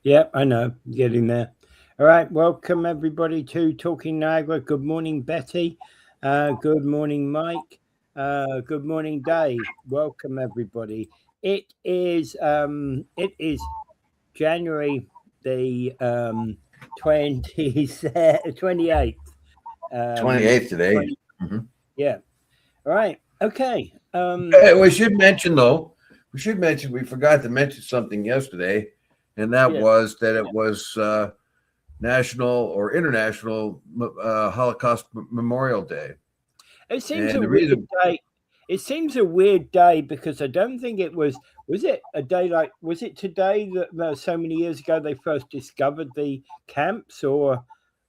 Yep, I know. Getting there. All right. Welcome, everybody, to Talking Niagara. Good morning, Betty. Good morning, Mike. Good morning, Dave. Welcome, everybody. It is January the 28th. 28th today. 20, Mhm. yeah. All right. Okay. We should mention, though, we forgot to mention something yesterday, and that Yeah. was that it was National or International Holocaust Memorial Day. It seems And a the weird reason day. It seems a weird day because I don't think it was. Was it a day like? Was it today that so many years ago they first discovered the camps, or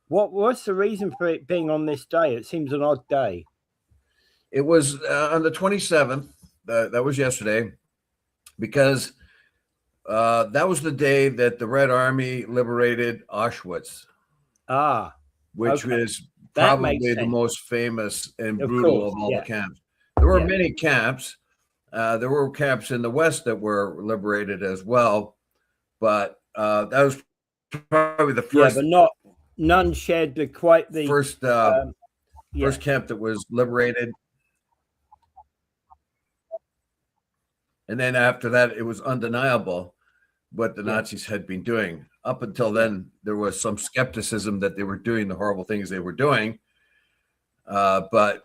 what? What's the reason for it being on this day? It seems an odd day. it was on the 27th, that was yesterday, because that was the day that the Red Army liberated Auschwitz, Ah, which okay, is that makes probably the sense. most famous and Of brutal course, of all the yeah, camps. There were yeah, many camps. There were camps in the West that were liberated as well, but that was probably the yeah, but not none shared the quite the. first Um, yeah, first camp that was liberated, and then after that, it was undeniable what the yeah, Nazis had been doing. Up until yeah, then, there was some skepticism that they were doing the horrible things they were doing, but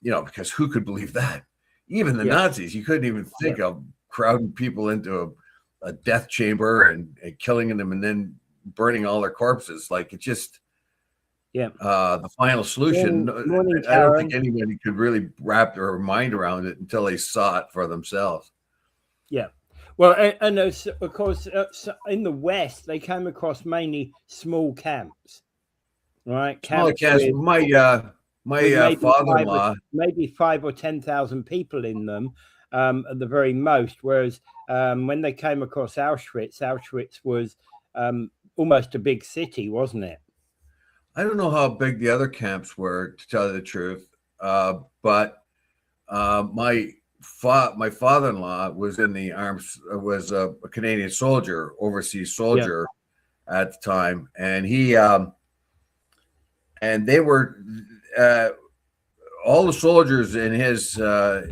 because who could believe that? Even the yeah, Nazis, you couldn't even yeah, think of crowding people into a death chamber and killing them and then burning all their corpses. Like it just yeah. the final solution. Morning, I don't think Karen. anybody could really wrap their mind around it until they saw it for themselves. Yeah. Well, and of course, in the West, they came across mainly small camps, right? Smaller Camps cats. My with father-in-law. maybe 5 or 10,000 people in them at the very most. Whereas when they came across Auschwitz, Auschwitz was almost a big city, wasn't it? I don't know how big the other camps were, to tell you the truth, but my father-in-law was in the arms, was a Canadian soldier, overseas Yeah, soldier at the time, and and they were uh, all the soldiers in his uh,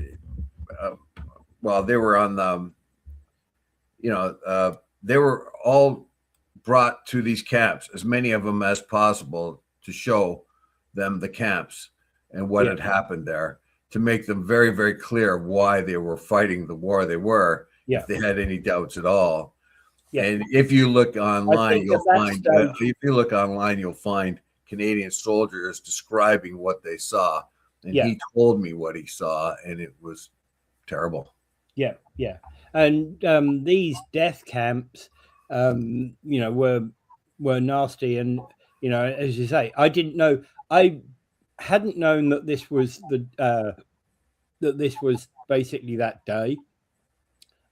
well, they were on the they were all brought to these camps, as many of them as possible, to show them the camps and what yeah, had happened there, to make them very, very clear why they were fighting the war they were, yeah, if they had any doubts at all. yeah. And if you look I online, think at you'll that find stage, Canadian soldiers describing what they saw. And yeah, he told me what he saw, and it was terrible. yeah, yeah. And these death camps, were nasty. And as you say, I didn't know. I hadn't known that this was basically that day.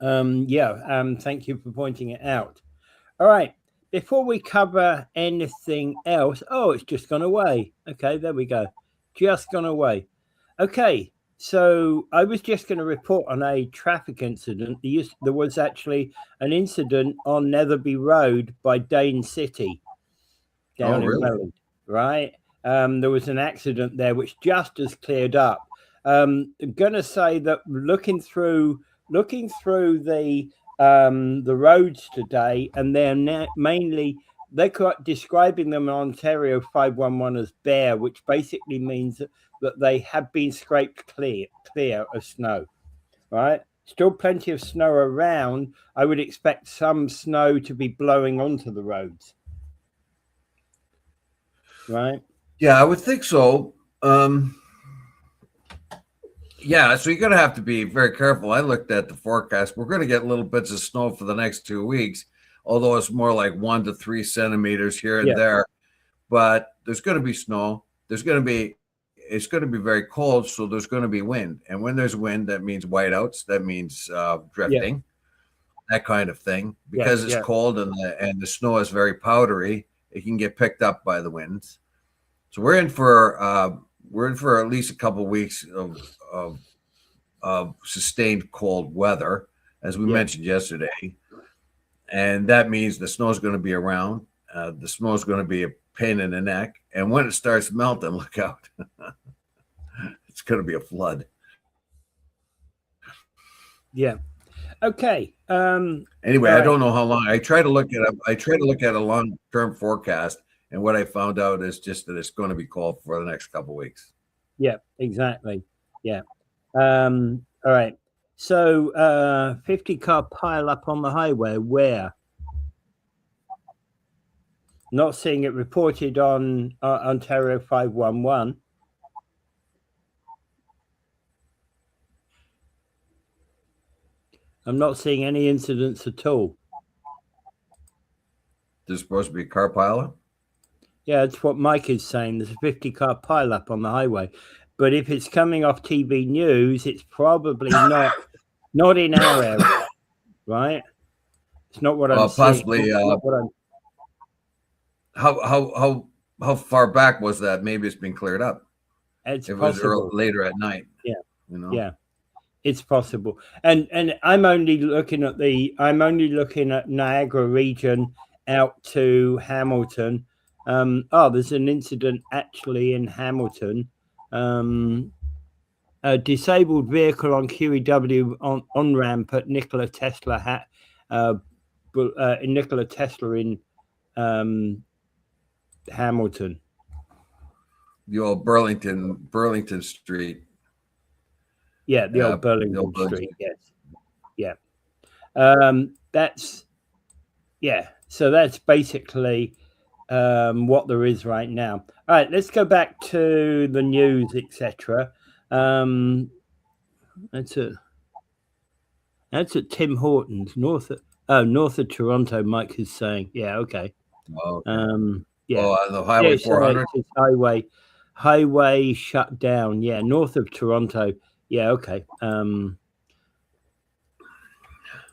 Yeah. Thank you for pointing it out. All right. Before we cover anything else, oh, it's just gone away. Okay, there we go. Just gone away. Okay, so I was just going to report on a traffic incident. There was actually an incident on Netherby Road by Dane City Oh, down in really? Welland, right? There was an accident there which just has cleared up. I'm going to say that looking through the roads today, and mainly they're describing them in Ontario 511 as bare, which basically means that they have been scraped clear of snow, right? Still plenty of snow around. I would expect some snow to be blowing onto the roads, right? Yeah, I would think so. Yeah, so you're going to have to be very careful. I looked at the forecast. We're going to get little bits of snow for the next 2 weeks, although it's more like 1 to 3 centimeters here and Yeah, there. But there's going to be snow. It's going to be very cold, so there's going to be wind. And when there's wind, that means whiteouts. That means yeah, drifting, that kind of thing. yeah, Because it's yeah, cold and the snow is very powdery, it can get picked up by the winds. So we're in for at least a couple of weeks of sustained cold weather, as we yeah, mentioned yesterday. and that means the snow is going to be around. The snow is going to be a pain in the neck, and when it starts melting, look out. It's going to be a flood. Yeah. Okay. Anyway, I don't know how long. I try to look at a long-term forecast, and what I found out is just that it's going to be cold for the next couple of weeks. Yeah, exactly. Yeah. All right. So 50-car pile up on the highway. Where? Not seeing it reported on Ontario 511. I'm not seeing any incidents at all. There's supposed to be a car pileup? Yeah, that's what Mike is saying. There's a 50-car pileup on the highway. But if it's coming off TV news, it's probably not in our area, right? It's not what I'm possibly, seeing. Not what I'm... How far back was that? Maybe it's been cleared up. It's it possible. was later at night. Yeah. You know? Yeah. It's possible. And I'm only looking at Niagara region out to Hamilton. There's an incident actually in Hamilton. A disabled vehicle on QEW on ramp at Nikola Tesla Nikola Tesla in Hamilton. The old Burlington Street. Yeah, the old Burlington Street. Yes. Yeah. So that's basically what there is right now. All right, let's go back to the news, etc. That's at Tim Hortons, north of Toronto. Mike is saying, yeah, okay. Oh, okay. Yeah. On the Highway 400. Highway shut down. Yeah, north of Toronto. Yeah, okay.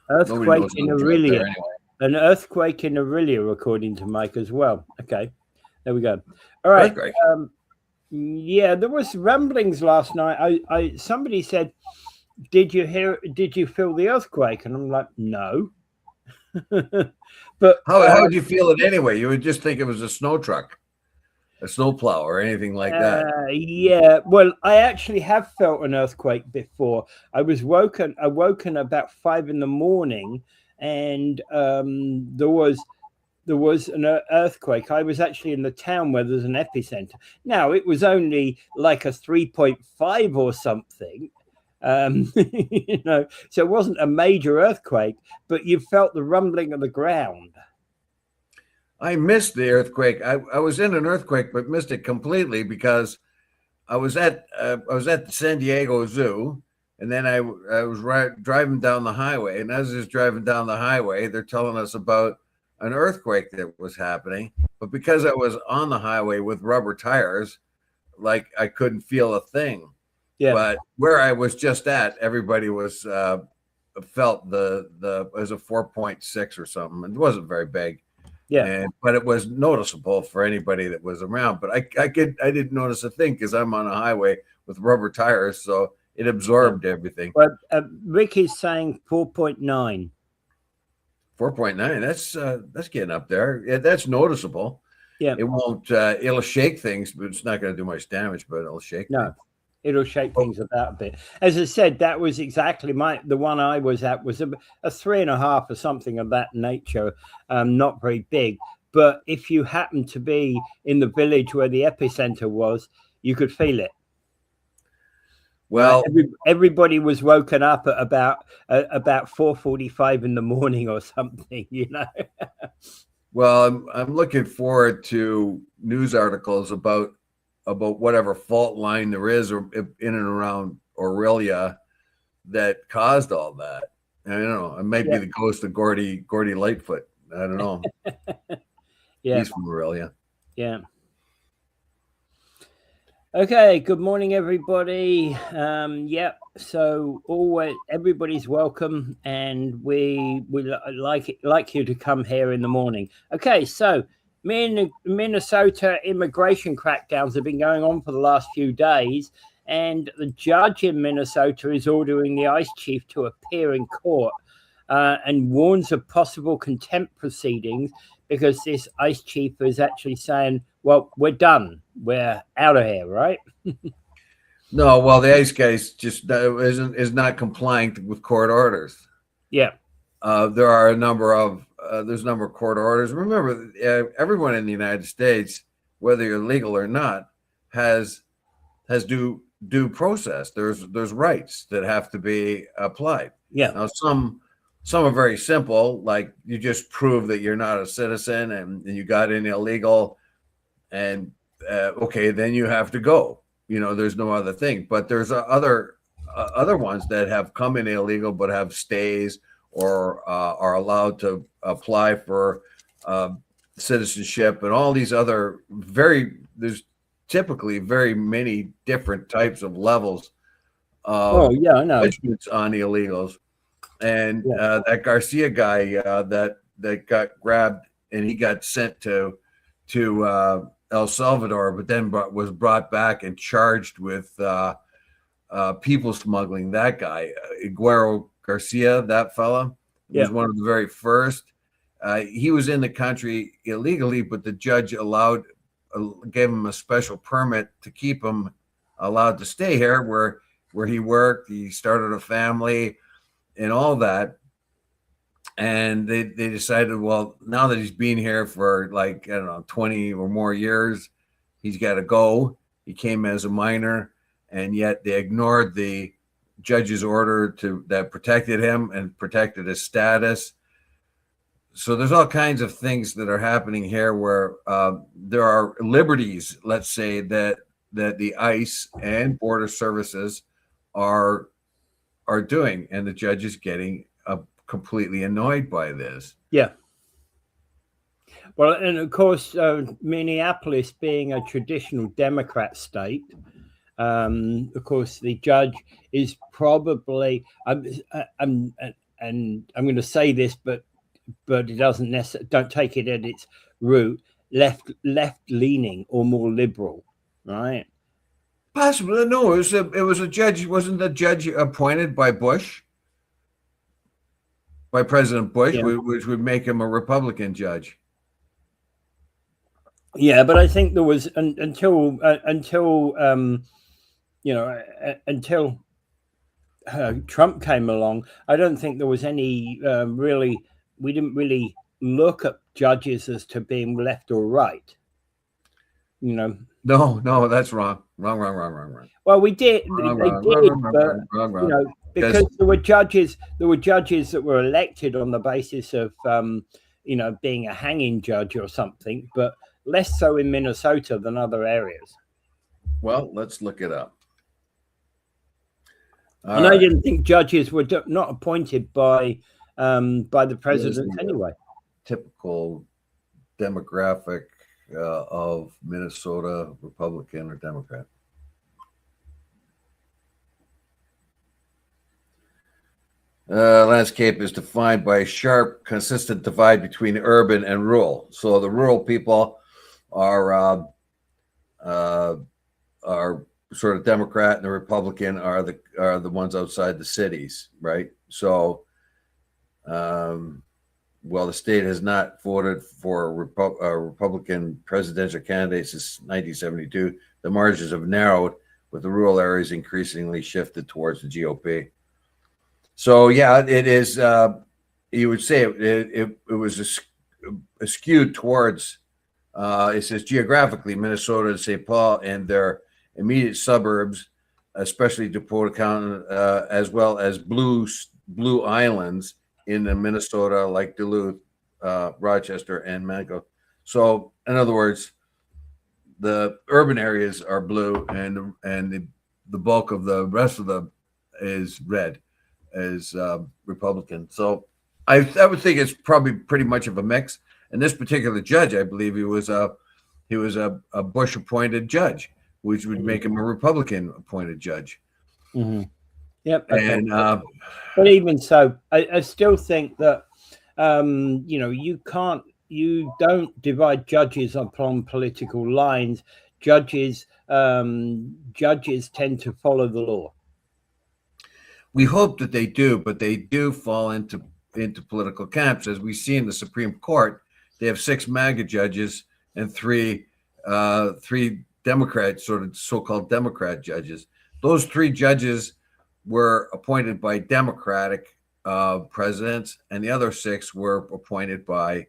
Earthquake in Aurelia. Anyway. An earthquake in Aurelia, according to Mike as well. Okay, there we go. All right. Yeah, there was rumblings last night. Somebody said, did you feel the earthquake? And I'm like, no. But how did you feel it anyway? You would just think it was a snow truck, a snowplow, or anything like that. Yeah, well, I actually have felt an earthquake before. I woken about 5 a.m, and there was an earthquake. I was actually in the town where there's an epicenter. Now it was only like a 3.5 or something. You know, so it wasn't a major earthquake, but you felt the rumbling of the ground. I missed the earthquake. I was in an earthquake, but missed it completely because I was at the San Diego Zoo, and then I was driving down the highway, and as I was driving down the highway, they're telling us about an earthquake that was happening. But because I was on the highway with rubber tires, like I couldn't feel a thing. Yeah. But where I was just at, everybody was felt the it was a 4.6 or something. It wasn't very big. Yeah. But it was noticeable for anybody that was around. But I didn't notice a thing because I'm on a highway with rubber tires, so it absorbed everything. But Rick is saying 4.9. 4.9. That's getting up there. Yeah, that's noticeable. Yeah. It won't. It'll shake things, but it's not going to do much damage. But it'll shake. No. Things. It'll shake things about a bit. As I said, that was exactly the one I was at was a 3.5 or something of that nature. Not very big, but if you happen to be in the village where the epicenter was, you could feel it. Well, everybody was woken up at about 4:45 in the morning or something, you know. Well, I'm looking forward to news articles about whatever fault line there is or in and around Aurelia that caused all that. I don't know. It might be the ghost of Gordy Lightfoot. I don't know. Yeah. He's from Aurelia. Yeah. Okay. Good morning, everybody. So everybody's welcome, and we like you to come here in the morning. Okay. So Minnesota immigration crackdowns have been going on for the last few days, and the judge in Minnesota is ordering the ICE chief to appear in court. and warns of possible contempt proceedings because this ICE chief is actually saying, well, we're done. We're out of here, right? No, well, the ICE guys just is not complying with court orders. Yeah. There are a number of there's a number of court orders. Remember, everyone in the United States, whether you're legal or not, has due process. There's rights that have to be applied. Yeah. Now, some are very simple, like you just prove that you're not a citizen and you got in illegal, and okay, then you have to go. There's no other thing. But there's other ones that have come in illegal but have stays or are allowed to apply for citizenship and all these other there's typically very many different types of levels of I know. punishments on illegals. And that Garcia guy that got grabbed and he got sent to El Salvador, but then was brought back and charged with people smuggling. That guy, Iguero Garcia, that fella, was one of the very first. He was in the country illegally, but the judge gave him a special permit to keep him allowed to stay here where he worked. He started a family and all that. And they decided, well, now that he's been here for 20 or more years, he's got to go. He came as a minor, and yet they ignored the judge's order that protected him and protected his status. So there's all kinds of things that are happening here where there are liberties, let's say, that the ICE and border services are doing, and the judge is getting completely annoyed by this. Yeah. Well, and of course, Minneapolis being a traditional Democrat state, of course, the judge is probably, and I'm going to say this, but it doesn't necessarily, don't take it at its root, left leaning or more liberal, right? Possibly. No, it was a judge. Wasn't the judge appointed by Bush? By President Bush, which would make him a Republican judge. Yeah, but I think there was until Trump came along, I don't think there was any we didn't really look at judges as to being left or right. No, that's wrong. Wrong. Well, we did. Because there were judges that were elected on the basis of being a hanging judge or something, but less so in Minnesota than other areas. Well, let's look it up. And I didn't think judges were not appointed by the president anyway. Typical demographic of Minnesota, Republican or Democrat. Landscape is defined by a sharp, consistent divide between urban and rural. So the rural people are sort of Democrat, and the Republican are the ones outside the cities, right? So, well, the state has not voted for a Republican presidential candidate since 1972. The margins have narrowed, with the rural areas increasingly shifted towards the GOP. So, yeah, it is. You would say it was skewed towards. It says geographically, Minnesota and St. Paul and their immediate suburbs, especially DuPont County, as well as Blue Islands in Minnesota, like Duluth, Rochester, and Mankato. So, in other words, the urban areas are blue, and the bulk of the rest of the is red, is Republican. So, I would think it's probably pretty much of a mix. And this particular judge, I believe he was a Bush appointed judge, which would make him a Republican appointed judge. Mm-hmm. Yep. And but even so, I still think that you don't divide judges upon political lines. Judges tend to follow the law. We hope that they do, but they do fall into into political camps. As we see in the Supreme Court, they have 6 MAGA judges and three Democrat, sort of so-called Democrat judges. Those 3 judges were appointed by Democratic presidents, and the other 6 were appointed by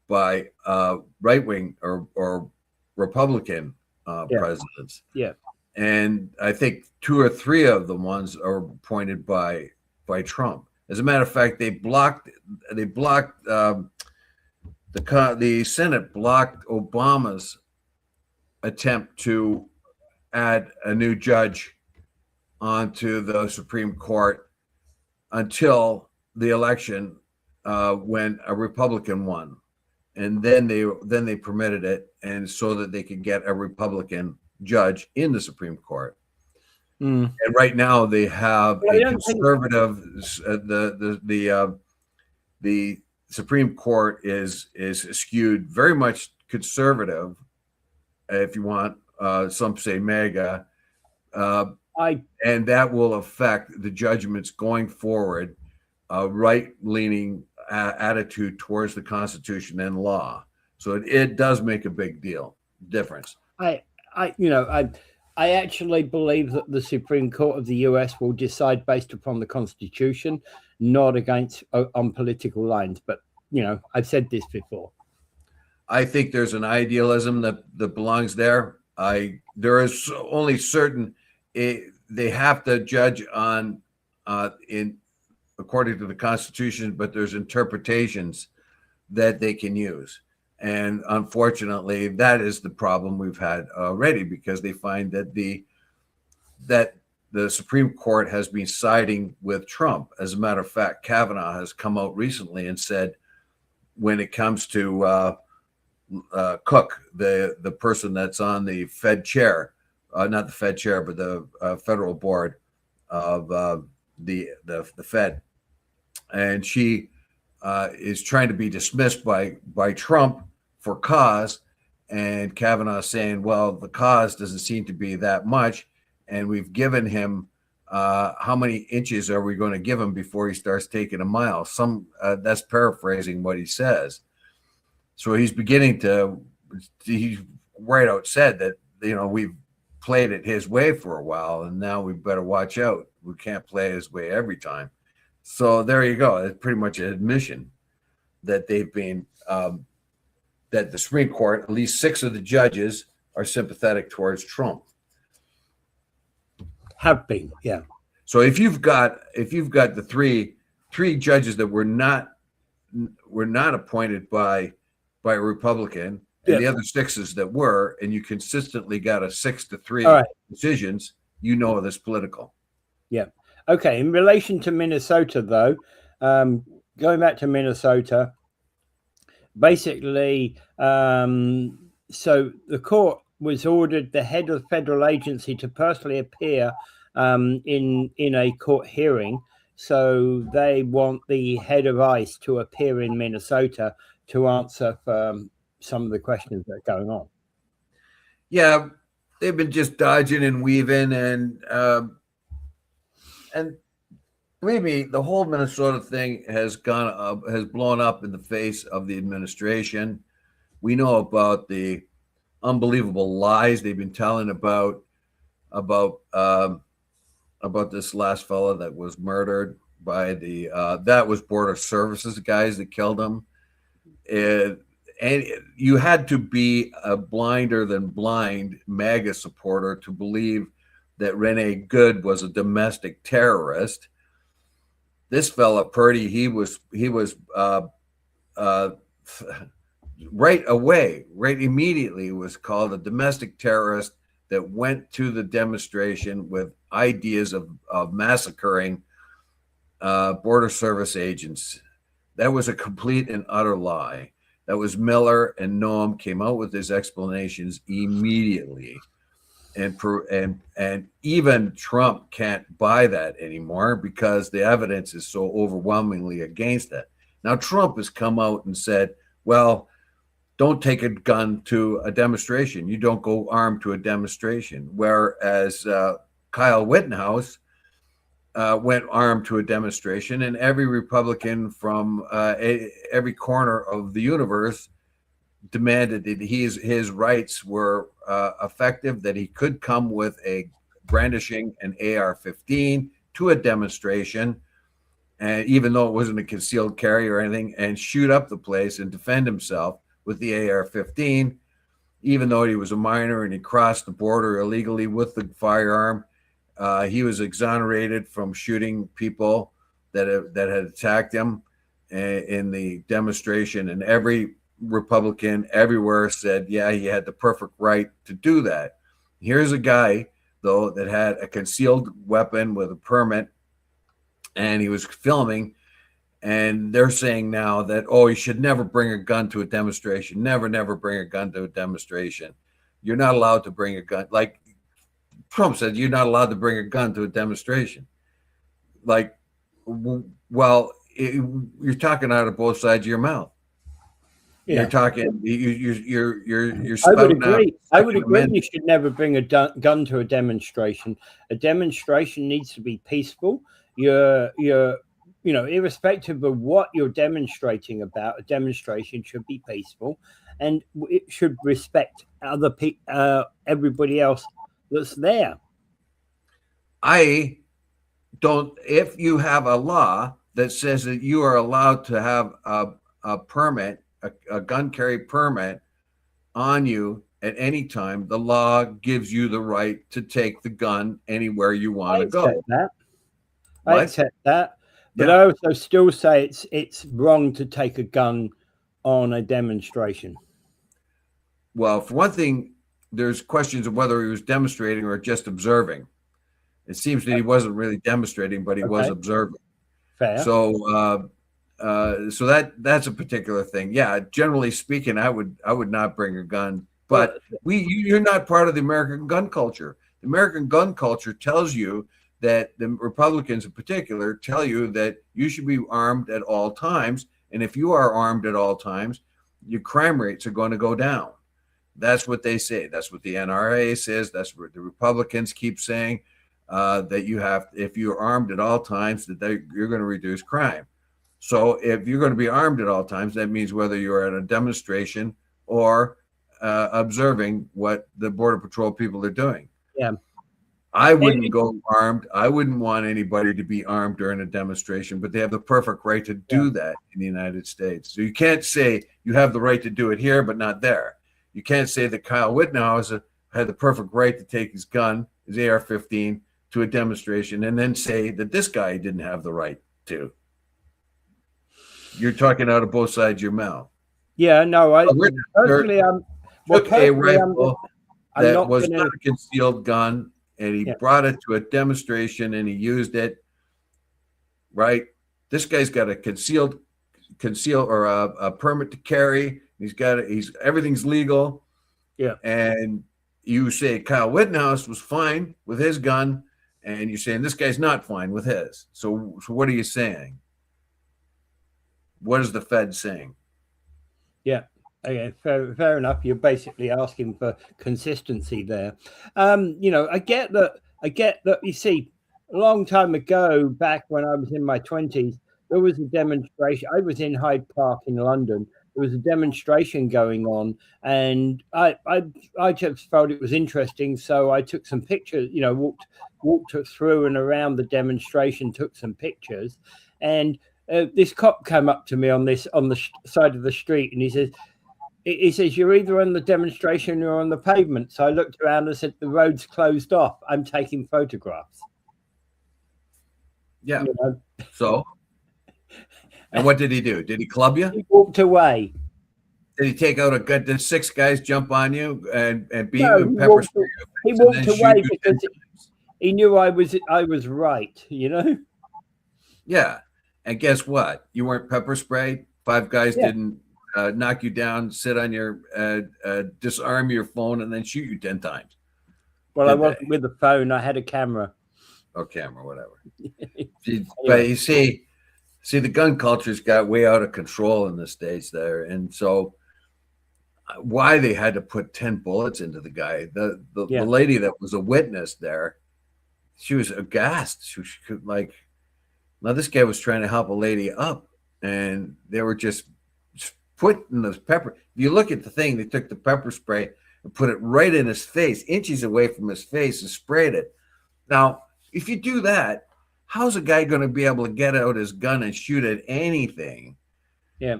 right-wing or Republican presidents. Yeah. And I think 2 or 3 of the ones are appointed by Trump. As a matter of fact, the Senate blocked Obama's attempt to add a new judge onto the Supreme Court until the election when a Republican won, and then they permitted it, and so that they could get a Republican judge in the Supreme Court. And right now they have a conservative. The Supreme Court is skewed very much conservative, if you want. Some say MAGA, and that will affect the judgments going forward. Right-leaning attitude towards the Constitution and law. So it does make a big difference. I actually believe that the Supreme Court of the US will decide based upon the Constitution, not against on political lines. But I've said this before. I think there's an idealism that belongs there. There is only certain they have to judge on according to the Constitution, but there's interpretations that they can use. And unfortunately, that is the problem we've had already, because they find that the Supreme Court has been siding with Trump. As a matter of fact, Kavanaugh has come out recently and said, when it comes to Cook, the person that's on the Fed chair, not the Fed chair, but the federal board of the Fed, and she is trying to be dismissed by Trump for cause, and Kavanaugh saying, well, the cause doesn't seem to be that much, and we've given him how many inches are we going to give him before he starts taking a mile? That's paraphrasing what he says. So he's beginning to, he right out said that, we've played it his way for a while, and now we better watch out. We can't play his way every time. So there you go. It's pretty much an admission that they've been, that the Supreme Court, at least 6 of the judges, are sympathetic towards Trump. Have been, yeah. So if you've got the three judges that were not appointed by a Republican, and the other 6s that were, and you consistently got a 6-3 decisions, that's political. Yeah. Okay. In relation to Minnesota, though, going back to Minnesota, basically, so the court was ordered the head of the federal agency to personally appear in a court hearing. So they want the head of ICE to appear in Minnesota to answer some of the questions that are going on. Yeah, they've been just dodging and weaving, and believe me, the whole Minnesota thing has blown up in the face of the administration. We know about the unbelievable lies they've been telling about this last fella that was murdered by that was Border Services guys that killed him. And you had to be a blinder than blind MAGA supporter to believe that Rene Good was a domestic terrorist. This fella Purdy, he was right immediately was called a domestic terrorist that went to the demonstration with ideas of massacring Border Service agents. That was a complete and utter lie. That was Miller, and Noam came out with his explanations immediately. And even Trump can't buy that anymore because the evidence is so overwhelmingly against it. Now, Trump has come out and said, well, don't take a gun to a demonstration. You don't go armed to a demonstration. Whereas Kyle Rittenhouse went armed to a demonstration, and every Republican from every corner of the universe demanded that his rights were effective, that he could come with a brandishing an AR-15 to a demonstration, and even though it wasn't a concealed carry or anything, and shoot up the place and defend himself with the AR-15, even though he was a minor and he crossed the border illegally with the firearm. He was exonerated from shooting people that had attacked him in the demonstration, and every Republican everywhere said, yeah, he had the perfect right to do that. Here's a guy, though, that had a concealed weapon with a permit, and he was filming, and they're saying now that, oh, you should never bring a gun to a demonstration. Never bring a gun to a demonstration. You're not allowed to bring a gun. Like Trump said, you're not allowed to bring a gun to a demonstration. Like, well, you're talking out of both sides of your mouth. Yeah. You're talking. You're. I would agree. I would agree. You should never bring a gun to a demonstration. A demonstration needs to be peaceful. Irrespective of what you're demonstrating about, a demonstration should be peaceful, and it should respect other people, everybody else that's there. I don't. If you have a law that says that you are allowed to have a permit, a gun carry permit on you at any time, the law gives you the right to take the gun anywhere you want to go. I accept that. But I also still say it's wrong to take a gun on a demonstration. Well, for one thing, there's questions of whether he was demonstrating or just observing. It seems that he wasn't really demonstrating, but he was observing. Fair. So that's a particular thing. Yeah, generally speaking, I would not bring a gun. But you're not part of the American gun culture. The American gun culture tells you that the Republicans in particular tell you that you should be armed at all times. And if you are armed at all times, your crime rates are going to go down. That's what they say. That's what the NRA says. That's what the Republicans keep saying, that you have, if you're armed at all times, that you're going to reduce crime. So if you're going to be armed at all times, that means whether you're at a demonstration or observing what the Border Patrol people are doing. Yeah. I wouldn't go armed. I wouldn't want anybody to be armed during a demonstration, but they have the perfect right to do that in the United States. So you can't say you have the right to do it here, but not there. You can't say that Kyle Rittenhouse had the perfect right to take his gun, his AR-15, to a demonstration, and then say that this guy didn't have the right to. You're talking out of both sides of your mouth. Yeah, no, personally, took a rifle that was not a concealed gun, and he brought it to a demonstration and he used it. Right? This guy's got a conceal or a permit to carry. Everything's legal. Yeah. And you say Kyle Rittenhouse was fine with his gun, and you're saying this guy's not fine with his. So what are you saying? What is the Fed saying? Yeah. Okay, fair enough. You're basically asking for consistency there. I get that. You see, a long time ago, back when I was in my 20s, there was a demonstration. I was in Hyde Park in London. There was a demonstration going on, and I just felt it was interesting. So I took some pictures. Walked through and around the demonstration, took some pictures, and this cop came up to me on the side of the street, and he says, "You're either on the demonstration or on the pavement." So I looked around and said, "The road's closed off. I'm taking photographs." Yeah. So, and what did he do? Did he club you? He walked away. Did he take out a gun? Did 6 guys jump on you and beat you with pepper spray? He walked away because he knew I was right. Yeah. And guess what? You weren't pepper sprayed. 5 guys didn't knock you down, sit on your, disarm your phone, and then shoot you 10 times. Well, I wasn't with the phone. I had a camera. Oh, camera, whatever. But you see, the gun culture's got way out of control in the States there. And so why they had to put 10 bullets into the guy, the lady that was a witness there, she was aghast. She could like, now this guy was trying to help a lady up, and they were just putting the pepper. If you look at the thing, they took the pepper spray and put it right in his face, inches away from his face, and sprayed it. Now, if you do that, how's a guy going to be able to get out his gun and shoot at anything? Yeah.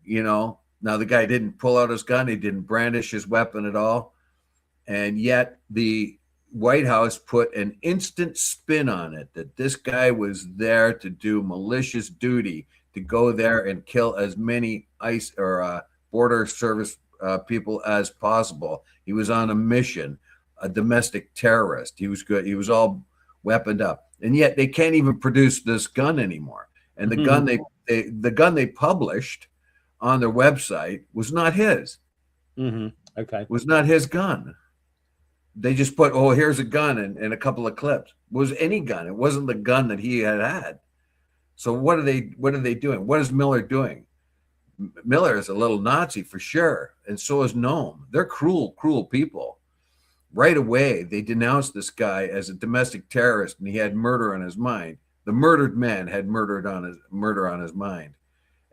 You know, now the guy didn't pull out his gun. He didn't brandish his weapon at all. And yet the White House put an instant spin on it that this guy was there to do malicious duty, to go there and kill as many ICE or border service people as possible. He was on a mission, a domestic terrorist. He was good. He was all weaponed up, and yet they can't even produce this gun anymore. And the gun the gun they published on their website was not his. Okay. Was not his gun. They just put, oh, here's a gun and a couple of clips. It was any gun. It wasn't the gun that he had. So what are they doing? What is Miller doing? Miller is a little Nazi for sure, and so is Noam. They're cruel people. Right away, they denounced this guy as a domestic terrorist, and he had murder on his mind. The murdered man had murder on his mind,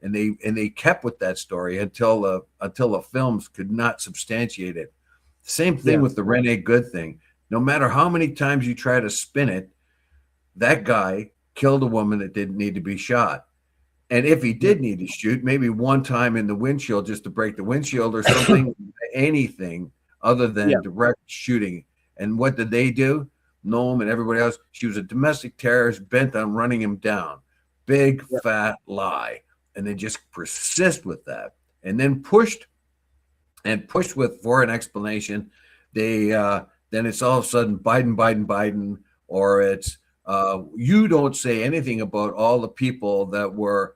and they kept with that story until the films could not substantiate it. Same thing with the Rene Good thing. No matter how many times you try to spin it, that guy killed a woman that didn't need to be shot. And if he did need to shoot, maybe one time in the windshield just to break the windshield or something, anything other than direct shooting. And what did they do? Noam and everybody else, she was a domestic terrorist bent on running him down. Big, fat lie. And they just persist with that. And then pushed with for an explanation. They then it's all of a sudden Biden, or it's you don't say anything about all the people that were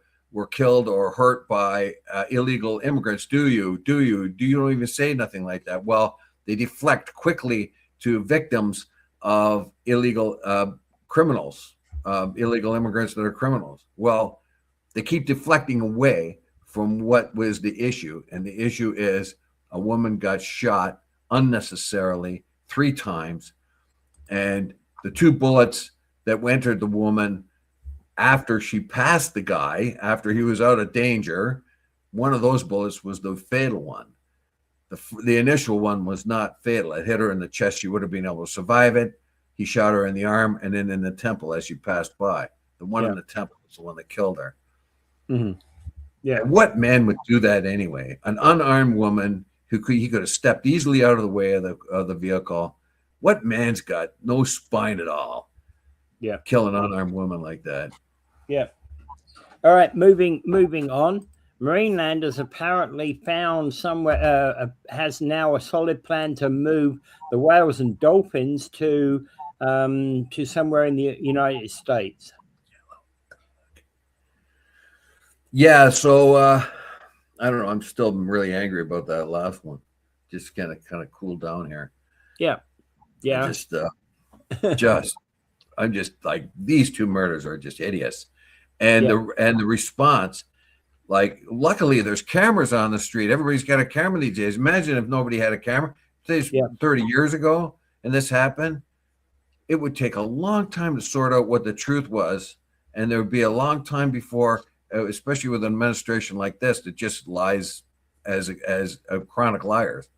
killed or hurt by illegal immigrants, do you? You don't even say nothing like that. Well, they deflect quickly to victims of illegal criminals, illegal immigrants that are criminals. Well, they keep deflecting away from what was the issue, and the issue is a woman got shot unnecessarily 3 times, and the 2 bullets that entered the woman after she passed the guy, after he was out of danger, one of those bullets was the fatal one. The initial one was not fatal. It hit her in the chest. She would have been able to survive it. He shot her in the arm and then in the temple as she passed by. The one in the temple was the one that killed her. Yeah. And what man would do that anyway? An unarmed woman he could have stepped easily out of the way of the vehicle. What man's got no spine at all? Yeah. Kill an unarmed woman like that. Yeah. All right. Moving on. Marineland has apparently found somewhere, has now a solid plan to move the whales and dolphins to somewhere in the United States. Yeah. So I don't know. I'm still really angry about that last one. Just kind of cool down here. Yeah. Yeah. I'm just like, these 2 murders are just hideous. And the response, like, luckily there's cameras on the street. Everybody's got a camera these days. Imagine if nobody had a camera. 30 years ago and this happened, it would take a long time to sort out what the truth was. And there would be a long time before, especially with an administration like this that just lies as chronic liars.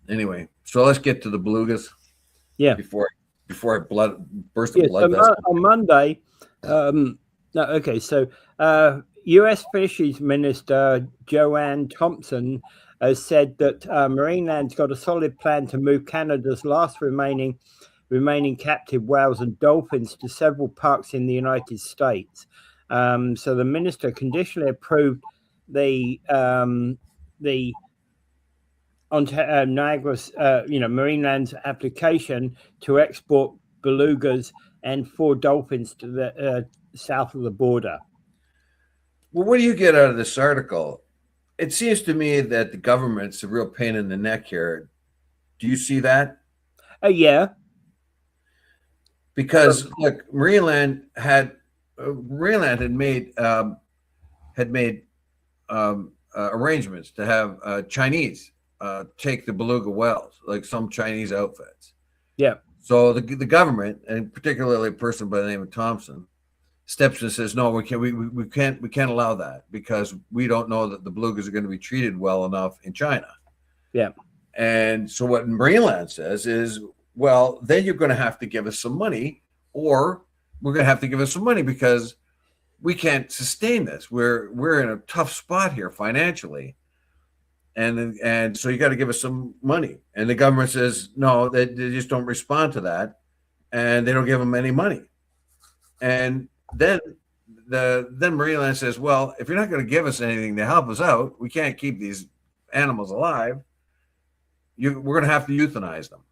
Anyway, so let's get to the belugas. Yeah. Before I burst a blood so vessel. On Monday, U.S. Fisheries Minister Joanne Thompson has said that Marineland's got a solid plan to move Canada's last remaining captive whales and dolphins to several parks in the United States. So the minister conditionally approved the Niagara's, Marineland's application to export belugas and 4 dolphins to the south of the border. Well, what do you get out of this article? It seems to me that the government's a real pain in the neck here. Do you see that? Yeah. Because look, Marineland had made arrangements to have Chinese take the beluga whales, like some Chinese outfits. Yeah. So the government, and particularly a person by the name of Thompson, steps in and says, "No, we can't allow that because we don't know that the belugas are going to be treated well enough in China." Yeah. And so what Marineland says is, "Well, then you're going to have to give us some money, or we're going to have to give us some money because we can't sustain this. We're in a tough spot here financially, and so you got to give us some money." And the government says, "No, they just don't respond to that, and they don't give them any money." And then Marineland says, "Well, if you're not going to give us anything to help us out, we can't keep these animals alive. We're going to have to euthanize them,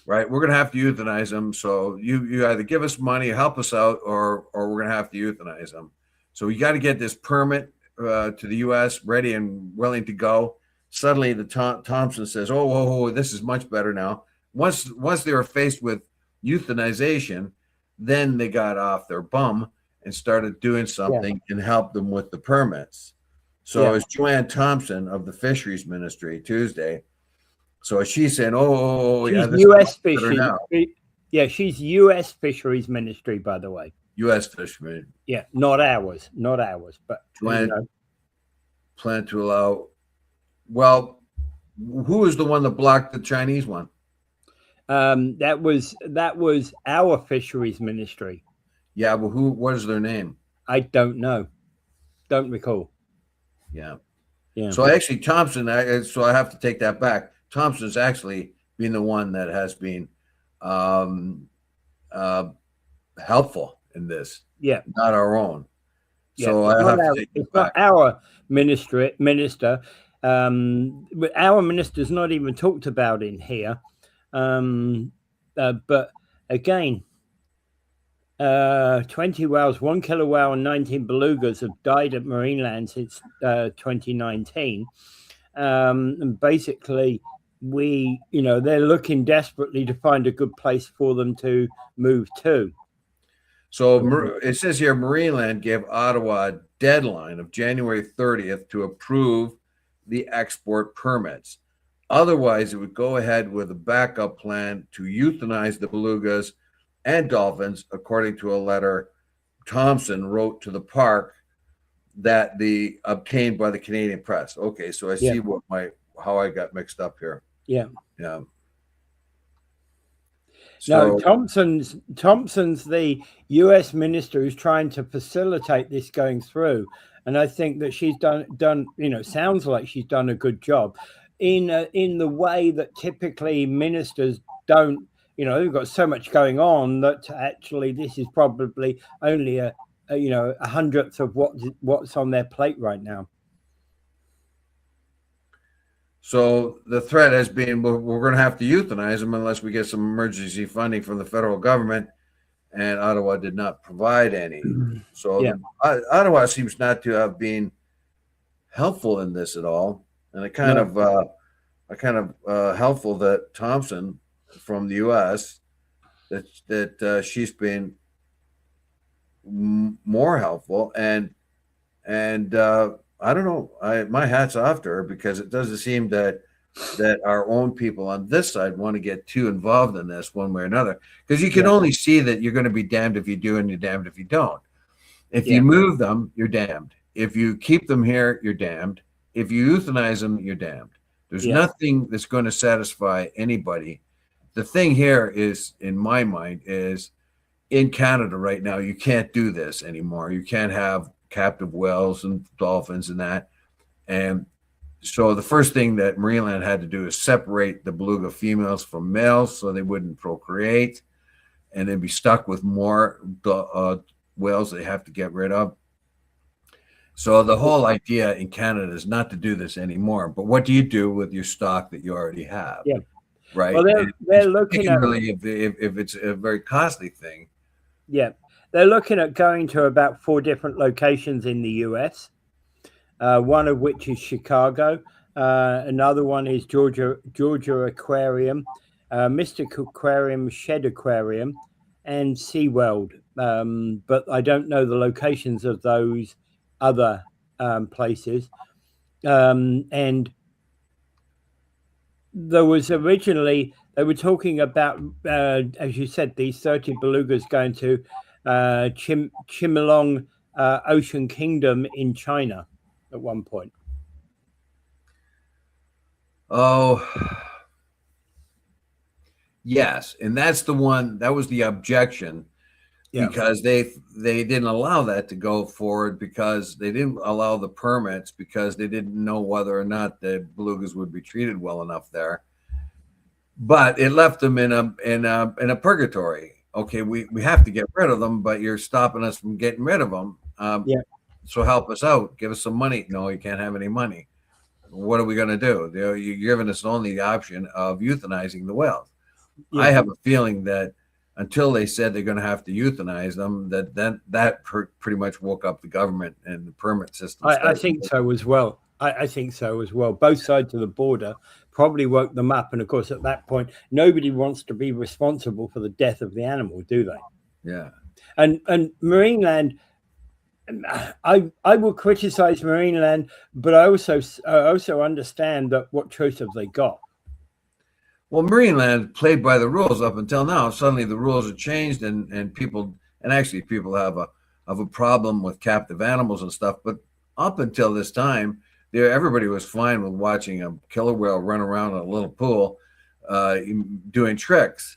right? We're going to have to euthanize them. So you either give us money, help us out, or we're going to have to euthanize them. So we got to get this permit to the U.S. ready and willing to go." Suddenly, the Thompson says, "Oh, this is much better now." Once they were faced with euthanization, then they got off their bum and started doing something and helped them with the permits. So it's Joanne Thompson of the Fisheries Ministry Tuesday. So she's saying, "Oh, she's yeah, this U.S. is better now." Yeah, she's U.S. Fisheries Ministry, by the way. U.S. Fisheries. Yeah, not ours, but Joanne plan to allow. Well, who was the one that blocked the Chinese one? That was our Fisheries Ministry. Yeah, but what is their name? I don't know. Don't recall. Yeah. Yeah. So actually, Thompson. So I have to take that back. Thompson's actually been the one that has been helpful in this. Yeah. Not our own. Yeah. So I have to take it's not our minister. But our minister's not even talked about in here. But again, 20 whales, 1 killer whale, and 19 belugas have died at Marineland since 2019. And basically, they're looking desperately to find a good place for them to move to. So it says here, Marineland gave Ottawa a deadline of January 30th to approve the export permits. Otherwise, it would go ahead with a backup plan to euthanize the belugas and dolphins, according to a letter Thompson wrote to the park that the obtained by the Canadian press. Okay, so I see how I got mixed up here. Yeah. So, no, Thompson's the U.S. minister who's trying to facilitate this going through, and I think that she's done. Sounds like she's done a good job in the way that typically ministers don't. They've got so much going on that actually this is probably only a 100th of what's on their plate right now. So the threat has been, we're going to have to euthanize them unless we get some emergency funding from the federal government, and Ottawa did not provide any. So Ottawa seems not to have been helpful in this at all, and it kind of helpful that Thompson from the U.S. that she's been more helpful, and I don't know. My hat's off to her, because it doesn't seem that our own people on this side want to get too involved in this one way or another, because you can only see that you're going to be damned if you do and you're damned if you don't. If you move them, you're damned. If you keep them here, you're damned. If you euthanize them, you're damned. There's nothing that's going to satisfy anybody. The thing here is, in my mind, is in Canada right now, you can't do this anymore. You can't have captive whales and dolphins and that. And so the first thing that Marineland had to do is separate the beluga females from males so they wouldn't procreate, and then be stuck with more whales they have to get rid of. So the whole idea in Canada is not to do this anymore. But what do you do with your stock that you already have? Yeah. Right. Well, they're looking at, if it's a very costly thing. Yeah. They're looking at going to about 4 different locations in the U.S., one of which is Chicago. Another one is Georgia Aquarium, Mystic Aquarium, Shed Aquarium, and SeaWorld. But I don't know the locations of those other places. And there was originally they were talking about, as you said, these 30 belugas going to Chimelong Ocean Kingdom in China at one point. Oh, yes, and that's the one that was the objection Yeah, because they didn't allow that to go forward because they didn't allow the permits because they didn't know whether or not the belugas would be treated well enough there. But it left them in a purgatory. Okay, we have to get rid of them, but you're stopping us from getting rid of them. yeah, So help us out. Give us some money. No, you can't have any money. What are we going to do? You're giving us only the option of euthanizing the whales. I yeah. have a feeling that until they said they're going to have to euthanize them, that pretty much woke up the government and the permit system. I think so as well. I think so as well. Both sides of the border probably woke them up, and of course, at that point, nobody wants to be responsible for the death of the animal, do they? Yeah. And Marineland, I will criticize Marineland, but I also understand that what choice have they got? Well, Marineland played by the rules up until now. Suddenly the rules have changed, and people actually people have a problem with captive animals and stuff. But up until this time, everybody was fine with watching a killer whale run around in a little pool, doing tricks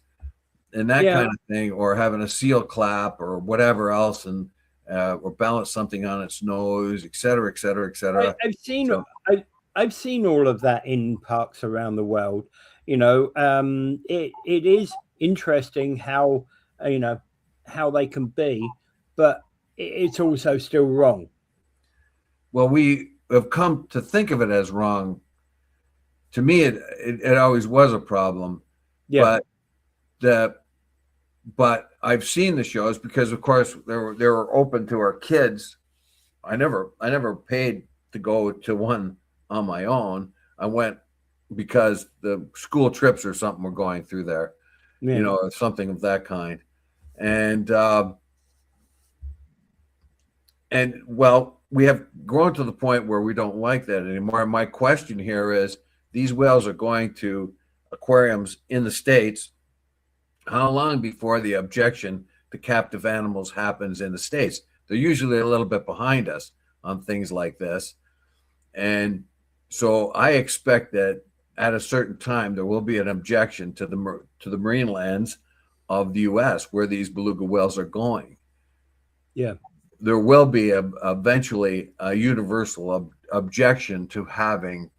and that Yeah, kind of thing, or having a seal clap or whatever else, and or balance something on its nose, et cetera, et cetera, et cetera. I've seen So, I've seen all of that in parks around the world. It is interesting how how they can be, but it's also still wrong. well, we have come to think of it as wrong. To me, it always was a problem, Yeah, but the but I've seen the shows because, of course, they were open to our kids. I never paid to go to one on my own. I went because the school trips or something were going through there, yeah. or something of that kind. And well, we have grown to the point where we don't like that anymore. And my question here is: these whales are going to aquariums in the States. How long before the objection to captive animals happens in the States? They're usually a little bit behind us on things like this. And so I expect that at a certain time there will be an objection to the marine lands of the U.S. where these beluga whales are going. Yeah. There will be eventually a universal objection to having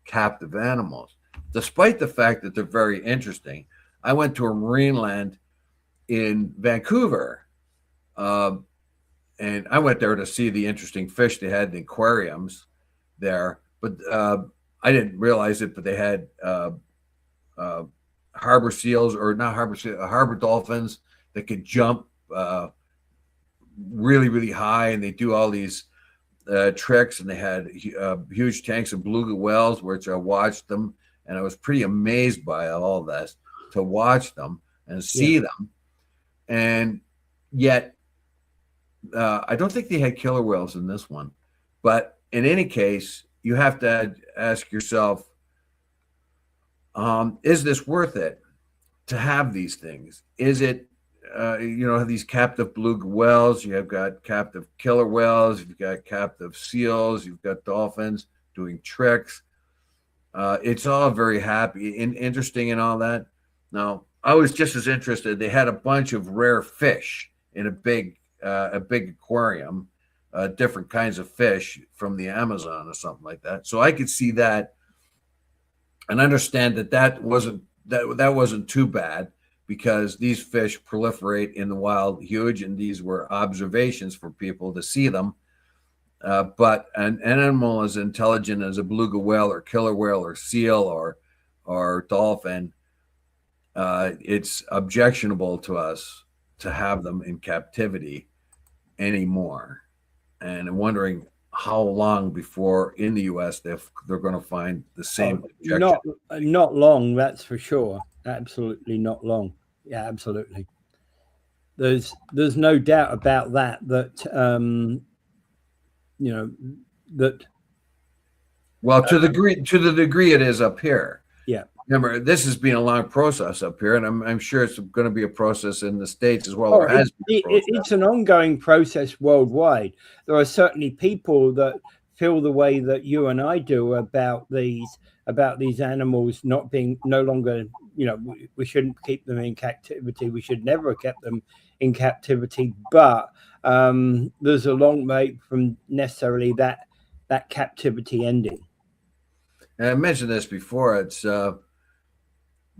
captive animals, despite the fact that they're very interesting. I went to a Marineland in Vancouver, and I went there to see the interesting fish they had in the aquariums there. But I didn't realize it, but they had harbor seals, or not harbor seals, harbor dolphins that could jump really, really high, and they do all these tricks. And they had huge tanks of beluga whales, which I watched them, and I was pretty amazed by all this to watch them and see Yeah. them. And yet, I don't think they had killer whales in this one. But in any case, you have to ask yourself, is this worth it to have these things? Is it, these captive beluga whales, you have got captive killer whales, you've got captive seals, you've got dolphins doing tricks. It's all very happy and interesting and all that. Now, I was just as interested. They had a bunch of rare fish in a big aquarium, different kinds of fish from the Amazon or something like that. So I could see that and understand that wasn't too bad, because these fish proliferate in the wild huge, and these were observations for people to see them. But an animal as intelligent as a beluga whale or killer whale or seal or dolphin, it's objectionable to us to have them in captivity anymore. And I'm wondering how long before in the U.S. they're going to find the same objection. Not long, that's for sure. Absolutely not long. Yeah, absolutely. There's no doubt about that. You know that Well, to the degree it is up here. Yeah. remember, this has been a long process up here, and I'm sure it's going to be a process in the States as well, Oh, or has been a process. it's an ongoing process worldwide. There are certainly people that feel the way that you and I do about these animals not being no longer. We shouldn't keep them in captivity. We should never have kept them in captivity. But there's a long way from necessarily that captivity ending. And I mentioned this before. It's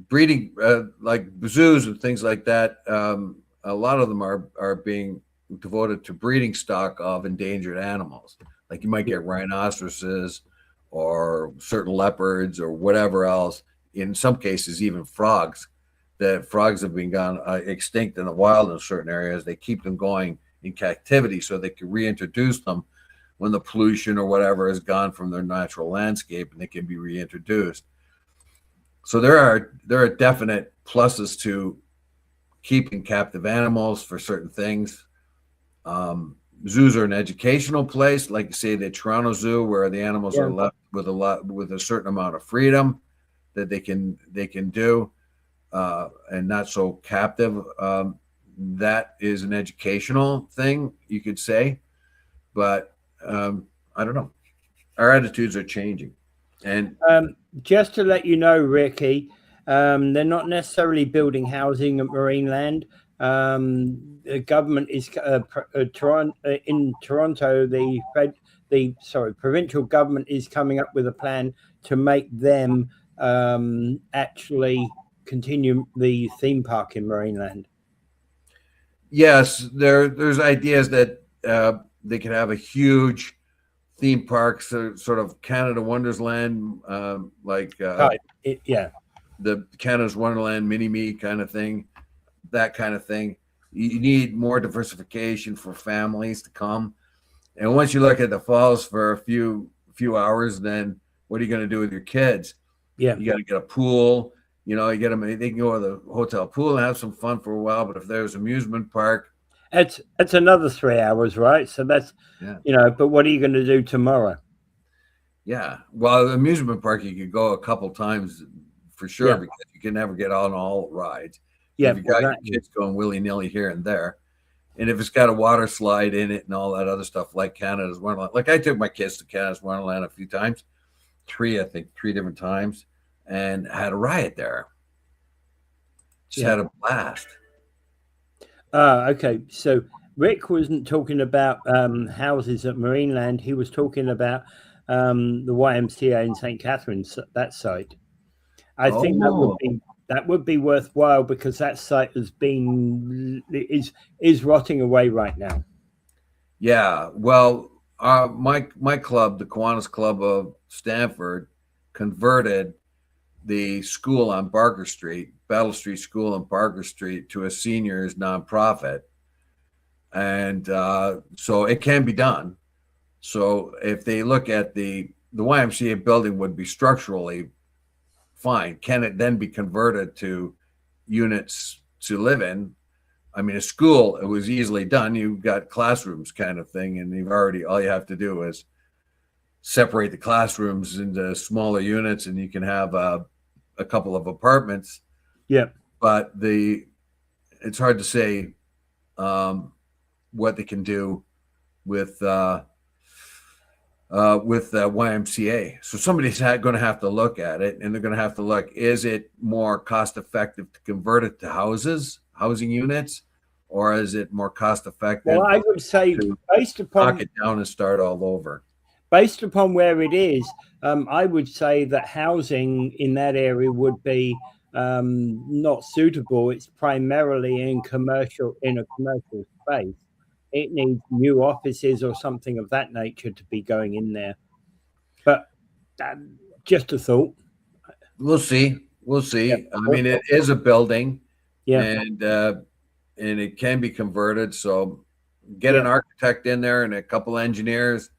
breeding, like zoos and things like that. A lot of them are being devoted to breeding stock of endangered animals. Like you might get rhinoceroses or certain leopards or whatever else. In some cases, even frogs. That frogs have been gone extinct in the wild in certain areas. They keep them going in captivity so they can reintroduce them when the pollution or whatever is gone from their natural landscape, and they can be reintroduced. So there are definite pluses to keeping captive animals for certain things. Zoos are an educational place, like say the Toronto Zoo, where the animals are left with a certain amount of freedom that they can do, and not so captive. That is an educational thing, you could say, but I don't know. Our attitudes are changing, and Just to let you know, Ricky, they're not necessarily building housing at Marineland. The government is in Toronto. The provincial government is coming up with a plan to make them actually continue the theme park in Marineland. yes, there's ideas that they could have a huge theme park, sort of Canada Wonderland, the Canada's Wonderland mini me kind of thing, that kind of thing. You need more diversification for families to come. And once you look at the falls for a few hours, then what are you going to do with your kids? Yeah, you got to get a pool. You get them. They can go to the hotel pool and have some fun for a while. But if there's amusement park, it's another 3 hours, right? So that's But what are you going to do tomorrow? Yeah, well, the amusement park you could go a couple times for sure, because you can never get on all rides. Yeah, if you got your kids going willy nilly here and there. And if it's got a water slide in it and all that other stuff, like Canada's Wonderland, like I took my kids to Canada's Wonderland a few times, three different times, and had a riot there. Just had a blast. Okay. So Rick wasn't talking about houses at Marineland. He was talking about the YMCA in St. Catharines, that site. I think that would be worthwhile because that site is rotting away right now. Yeah, well, my club, the Kiwanis Club of Stamford, converted the school on Barker Street, Battle Street School on Barker Street, to a seniors nonprofit, and so it can be done. So if they look at the YMCA building would be structurally fine. Can it then be converted to units to live in? I mean, a school, it was easily done. You've got classrooms kind of thing, and all you have to do is separate the classrooms into smaller units, and you can have a couple of apartments. Yeah. But it's hard to say what they can do with YMCA. So somebody's going to have to look at it, and they're going to have to look, is it more cost effective to convert it to housing units, or is it more cost effective? Well, I would say based upon knock it down and start all over. Based upon where it is, I would say that housing in that area would be not suitable. It's primarily in a commercial space. It needs new offices or something of that nature to be going in there. But just a thought. We'll see. I mean, it is a building, and it can be converted. So get an architect in there and a couple engineers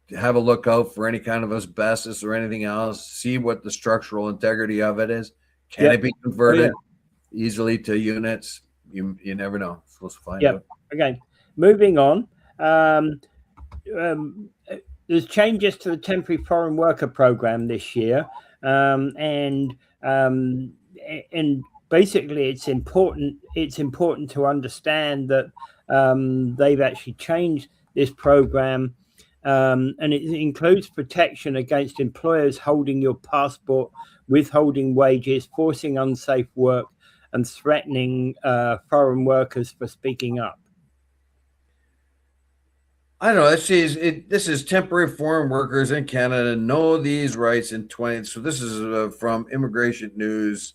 to have a look out for any kind of asbestos or anything else. See what the structural integrity of it is. Can it be converted easily to units? You never know. Supposed to find out. Okay, moving on. There's changes to the temporary foreign worker program this year. and um, and basically it's important. It's important to understand that they've actually changed this program, and it includes protection against employers holding your passport, withholding wages, forcing unsafe work, and threatening foreign workers for speaking up. I don't know. This is temporary foreign workers in Canada know these rights in 20. So this is from Immigration News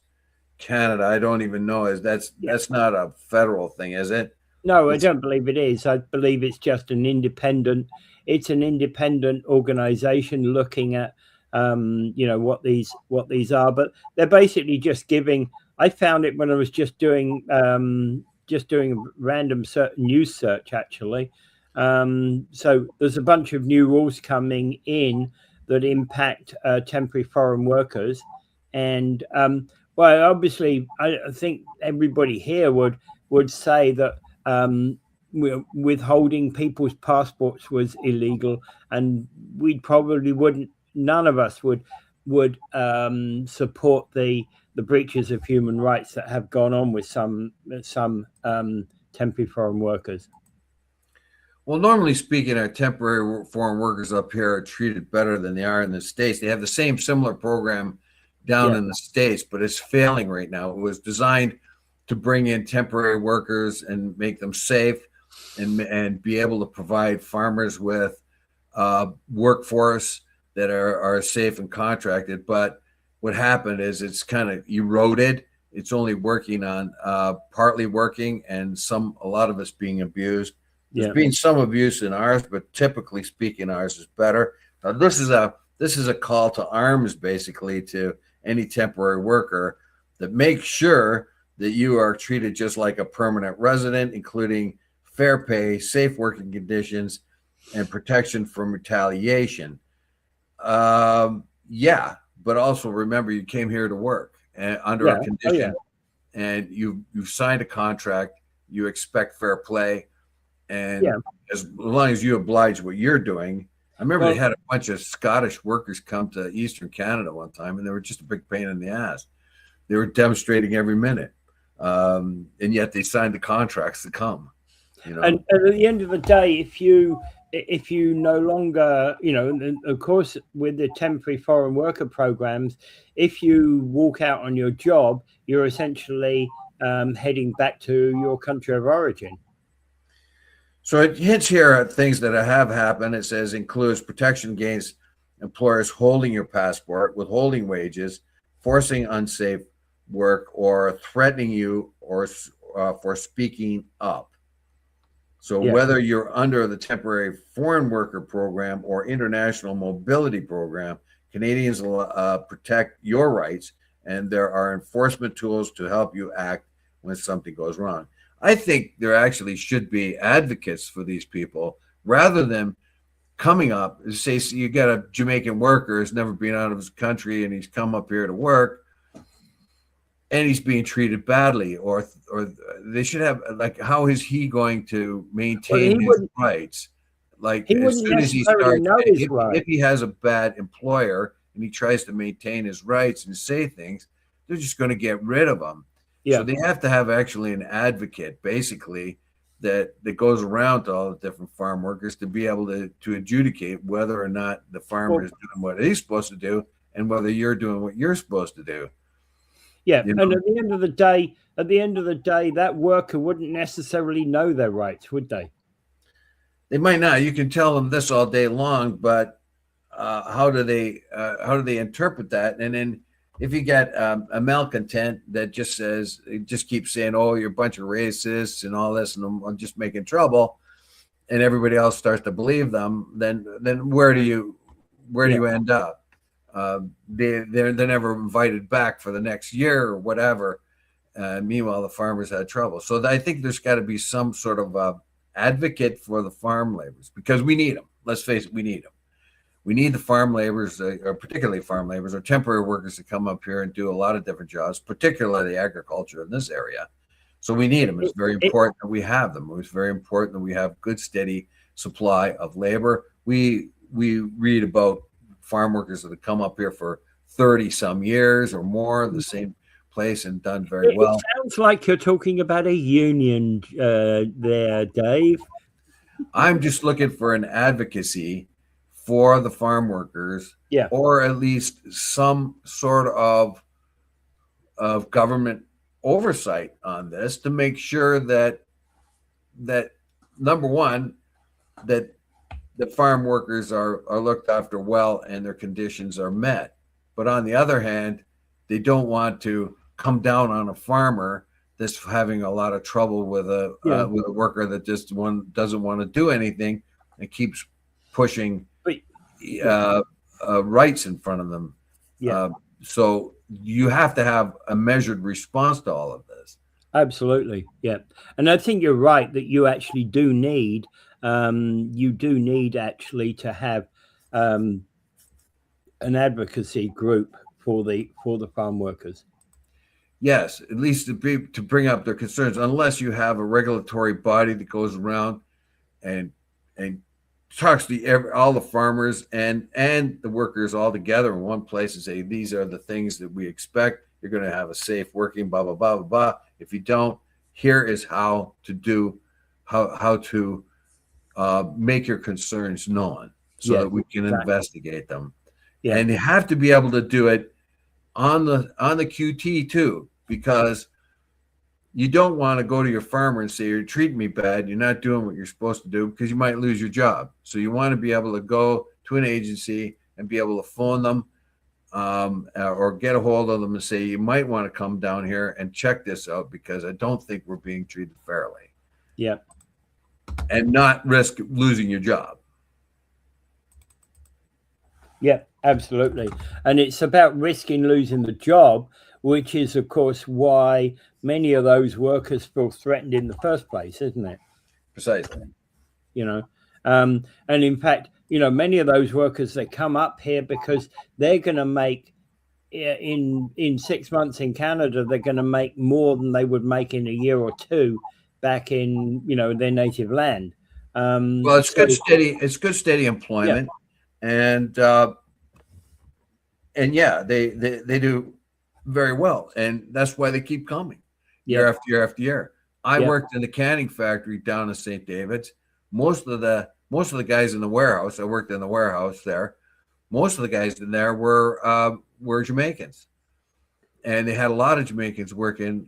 Canada. I don't even know. Yeah. That's not a federal thing, is it? No, I It's don't believe it is. I believe it's just an independent. It's an independent organization looking at, what these are. But they're basically just giving. I found it when I was just doing a random news search actually. So there's a bunch of new rules coming in that impact temporary foreign workers, and well, obviously, I think everybody here would say that um, withholding people's passports was illegal, and we probably wouldn't. None of us would support the breaches of human rights that have gone on with some temporary foreign workers. Well, normally speaking, our temporary foreign workers up here are treated better than they are in the States. They have the same similar program down Yeah, in the States, but it's failing right now. It was designed to bring in temporary workers and make them safe and be able to provide farmers with workforce that are safe and contracted. But what happened is it's kind of eroded. It's only working on partly working, and a lot of it's being abused. There's yeah, been some abuse in ours, but typically speaking, ours is better. This is a call to arms, basically, to any temporary worker that make sure that you are treated just like a permanent resident, including fair pay, safe working conditions, and protection from retaliation. Yeah, but also remember you came here to work under a yeah. Oh yeah, condition, and you've signed a contract. You expect fair play, and yeah. as long as you oblige what you're doing. I remember they Well, had a bunch of Scottish workers come to Eastern Canada one time, and they were just a big pain in the ass. They were demonstrating every minute, and yet they signed the contracts to come. You know, and at the end of the day, if you no longer, and of course, with the temporary foreign worker programs, if you walk out on your job, you're essentially heading back to your country of origin. so it hints here at things that have happened. It says includes protection against employers holding your passport, withholding wages, forcing unsafe work, or threatening you or for speaking up. So Yeah, whether you're under the temporary foreign worker program or international mobility program, Canadians will protect your rights, and there are enforcement tools to help you act when something goes wrong. I think there actually should be advocates for these people rather than coming up. Say you got a Jamaican worker who's never been out of his country and he's come up here to work and he's being treated badly, or they should have, like, how is he going to well, maintain his rights? Like, he as wouldn't soon as he necessarily starts, know his if rights. he has a bad employer and he tries to maintain his rights and say things, they're just going to get rid of him. So Yeah. they have to have actually an advocate, basically, that goes around to all the different farm workers to be able to adjudicate whether or not the farmer Well, is doing what he's supposed to do and whether you're doing what you're supposed to do. yeah, You and know, at the end of the day, that worker wouldn't necessarily know their rights, would they? they might not. You can tell them this all day long, but how do they interpret that? And then if you get a malcontent that just keeps saying, "Oh, you're a bunch of racists and all this," and I'm just making trouble, and everybody else starts to believe them, then where do Yeah. you end up? They're never invited back for the next year or whatever. Meanwhile, the farmers had trouble. So I think there's got to be some sort of advocate for the farm laborers because we need them. Let's face it, we need them. We need the farm laborers, or particularly farm laborers or temporary workers to come up here and do a lot of different jobs, particularly agriculture in this area. So we need them. It's It, very it, important that we have them. It's very important that we have good, steady supply of labor. We read about farm workers that have come up here for 30 some years or more, the same place, and done very It well. sounds like you're talking about a union there, Dave. I'm just looking for an advocacy for the farm workers, Yeah, or at least some sort of government oversight on this to make sure that number one, that the farm workers are looked after well and their conditions are met. But on the other hand, they don't want to come down on a farmer that's having a lot of trouble with yeah. a worker that just doesn't want to do anything and keeps pushing But rights in front of them. yeah, So you have to have a measured response to all of this. absolutely. Yeah. And I think you're right that you actually do need actually to have an advocacy group for the farm workers. Yes, at least to bring up their concerns, unless you have a regulatory body that goes around and and talks to all the farmers and the workers all together in one place and say, these are the things that we expect. You're going to have a safe working, blah, blah, blah, blah, blah. If you don't, here is how to do, how to make your concerns known so that we can investigate them. Yeah. And you have to be able to do it on the QT too, because you don't want to go to your farmer and say, you're treating me bad, you're not doing what you're supposed to do, because you might lose your job. So you want to be able to go to an agency and be able to phone them or get a hold of them and say, you might want to come down here and check this out, because I don't think we're being treated fairly. Yeah. And not risk losing your job. Yeah, absolutely. And it's about risking losing the job, which is, of course, why many of those workers feel threatened in the first place, isn't it? Precisely. You know, and in fact, many of those workers, they come up here because they're going to make in 6 months in Canada, they're going to make more than they would make in a year or two back in, their native land. Well, it's good steady employment. Yeah. And yeah, they do very well, and that's why they keep coming year after year after year. I worked in the canning factory down in St. David's. Most of the guys in the warehouse, I worked in the warehouse there. Most of the guys in there were Jamaicans, and they had a lot of Jamaicans working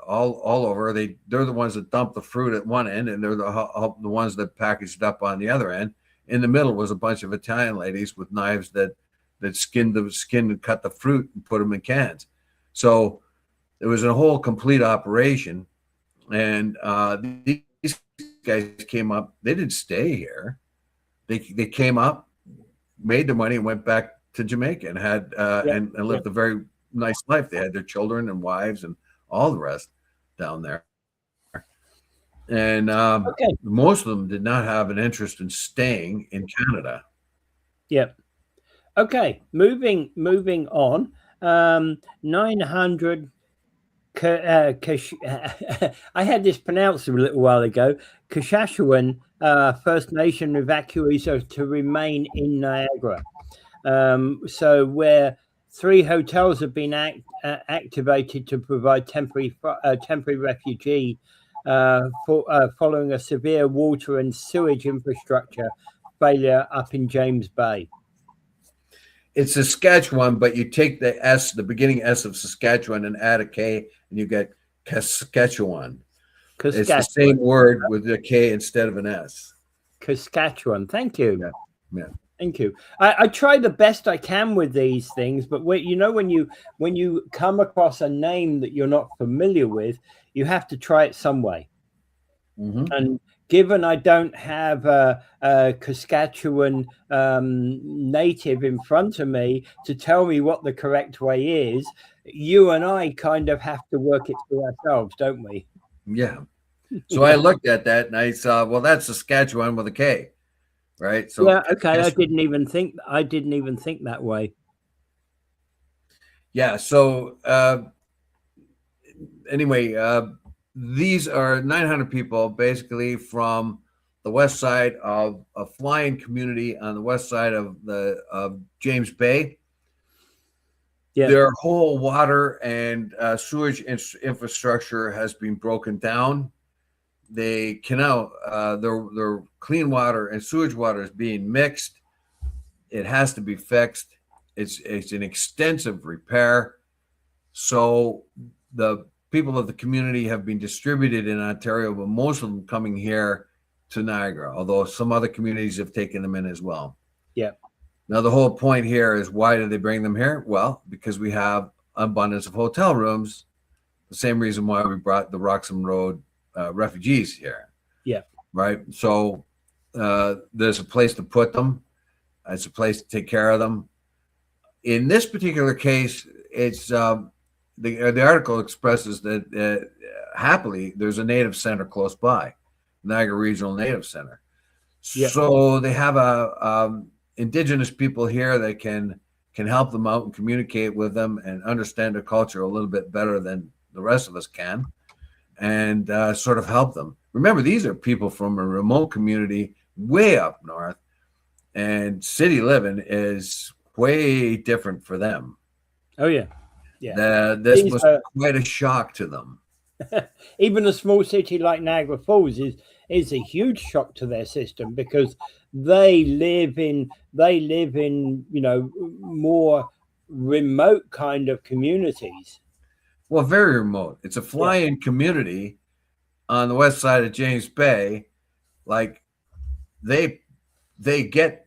all over. They're the ones that dump the fruit at one end, and they're the ones that packaged up on the other end. In the middle was a bunch of Italian ladies with knives that skinned and cut the fruit and put them in cans. So it was a whole complete operation. And these guys came up. They didn't stay here. They came up, made the money, and went back to Jamaica and had and lived a very nice life. They had their children and wives and all the rest down there. And most of them did not have an interest in staying in Canada. Yep. Okay, moving on. 900. I had this pronounced a little while ago. Kashachewan First Nation evacuees are to remain in Niagara. So where 3 hotels have been activated to provide temporary refugee following a severe water and sewage infrastructure failure up in James Bay. It's Saskatchewan, but you take the S, the beginning S of Saskatchewan, and add a K, and you get Saskatchewan. It's the same word with a K instead of an S. Saskatchewan. Thank you. Yeah. Thank you. I try the best I can with these things, but when you come across a name that you're not familiar with, you have to try it some way. Mm-hmm. And given I don't have a Saskatchewan native in front of me to tell me what the correct way is, you and I kind of have to work it through ourselves, don't we? Yeah. So I looked at that and I saw, well, that's Saskatchewan with a K, right? So yeah, okay. I didn't even think that way. Yeah. So anyway, these are 900 people basically from the west side of a flying community on the west side of James Bay. Yeah. Their whole water and sewage infrastructure has been broken down. They cannot, their clean water and sewage water is being mixed. It has to be fixed. It's an extensive repair. So the people of the community have been distributed in Ontario, but most of them coming here to Niagara, although some other communities have taken them in as well. Yeah. Now, the whole point here is, why do they bring them here? Well, because we have abundance of hotel rooms. The same reason why we brought the Roxham Road refugees here. Yeah. Right. So there's a place to put them. It's a place to take care of them. In this particular case, it's the article expresses that happily there's a native center close by, Niagara Regional Native Center. Yeah. So they have a Indigenous people here that can help them out and communicate with them and understand their culture a little bit better than the rest of us can, and sort of help them. Remember, these are people from a remote community way up north, and city living is way different for them. Oh, yeah. Yeah. This was quite a shock to them. Even a small city like Niagara Falls is a huge shock to their system, because they live in more remote kind of communities. Well, very remote. It's a fly-in community on the west side of James Bay. Like they get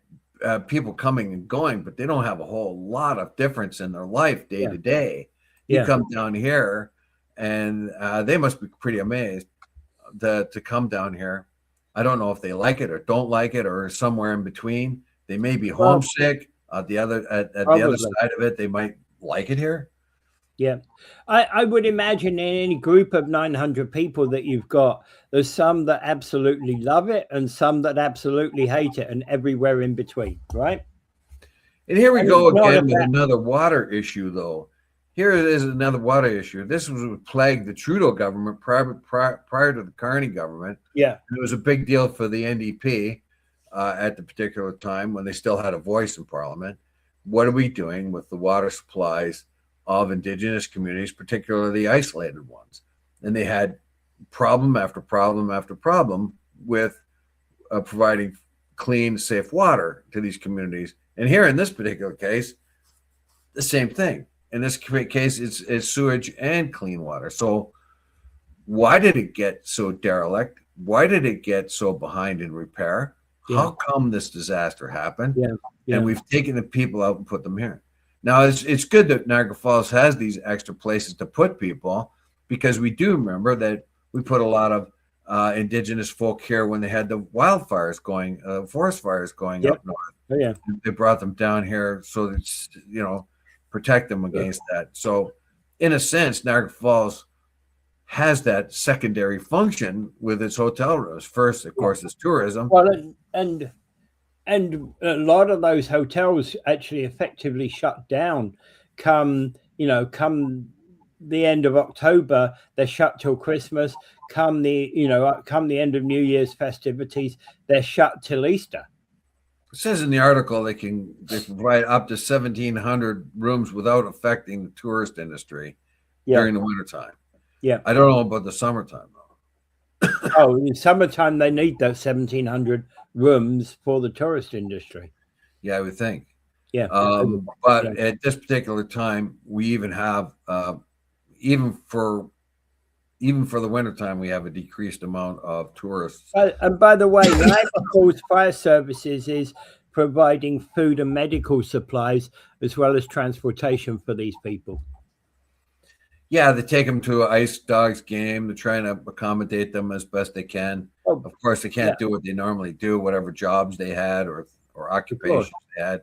people coming and going, but they don't have a whole lot of difference in their life day to day. You come down here, and they must be pretty amazed to come down here. I don't know if they like it or don't like it, or somewhere in between. They may be homesick. At the other side of it, they might like it here. Yeah, I would imagine in any group of 900 people that you've got, there's some that absolutely love it and some that absolutely hate it, and everywhere in between, right? And here we go again with another water issue, though. Here is another water issue. This was what plagued the Trudeau government prior to the Carney government. Yeah. It was a big deal for the NDP at the particular time when they still had a voice in Parliament. What are we doing with the water supplies of Indigenous communities, particularly isolated ones? And they had problem after problem after problem with providing clean, safe water to these communities. And here in this particular case, the same thing. In this case, it's sewage and clean water. So why did it get so derelict? Why did it get so behind in repair? Yeah. How come this disaster happened? Yeah. And we've taken the people out and put them here. Now, it's good that Niagara Falls has these extra places to put people, because we do remember that we put a lot of Indigenous folk here when they had the wildfires going, forest fires going up north. Oh, yeah. They brought them down here so that, protect them against that. So in a sense, Niagara Falls has that secondary function with its hotel rooms. First, of course, is tourism. Well, and a lot of those hotels actually effectively shut down come the end of October. They're shut till Christmas. Come the end of New Year's festivities, they're shut till Easter. It says in the article they provide up to 1,700 rooms without affecting the tourist industry during the wintertime. Yeah. I don't know about the summertime, though. Oh, in summertime, they need those 1,700 rooms for the tourist industry. Yeah, I would think. Yeah. But at this particular time, we even have, even for the wintertime, we have a decreased amount of tourists. And by the way, Niagara Falls Fire Services is providing food and medical supplies as well as transportation for these people. Yeah, they take them to an Ice Dogs game. They're trying to accommodate them as best they can. Of course, they can't do what they normally do, whatever jobs they had or occupations they had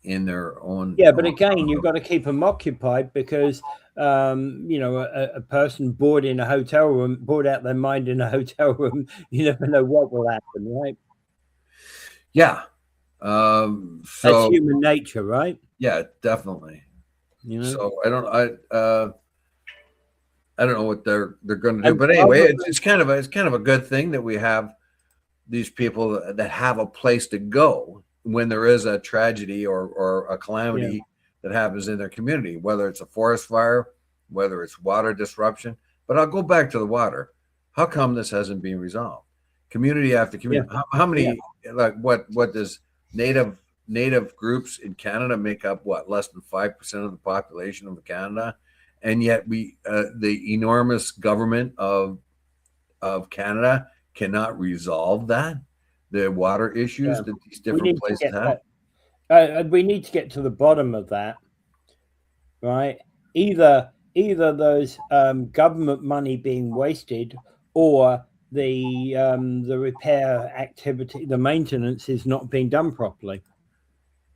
in their own. Yeah, but again, you've got to keep them occupied, because a person bored in a hotel room, bored out their mind in a hotel room, you never know what will happen, right? Yeah. So that's human nature, right? Yeah, definitely. So I don't know what they're going to do, but anyway, it's kind of a good thing that we have these people that have a place to go when there is a tragedy or a calamity that happens in their community, whether it's a forest fire, whether it's water disruption. But I'll go back to the water. How come this hasn't been resolved? Community after community. Yeah. How many, like what does native groups in Canada make up? What, less than 5% of the population of Canada? And yet the enormous government of Canada cannot resolve the water issues that these different places have. We need to get to the bottom of that, right? Either those government money being wasted, or the repair activity, the maintenance is not being done properly.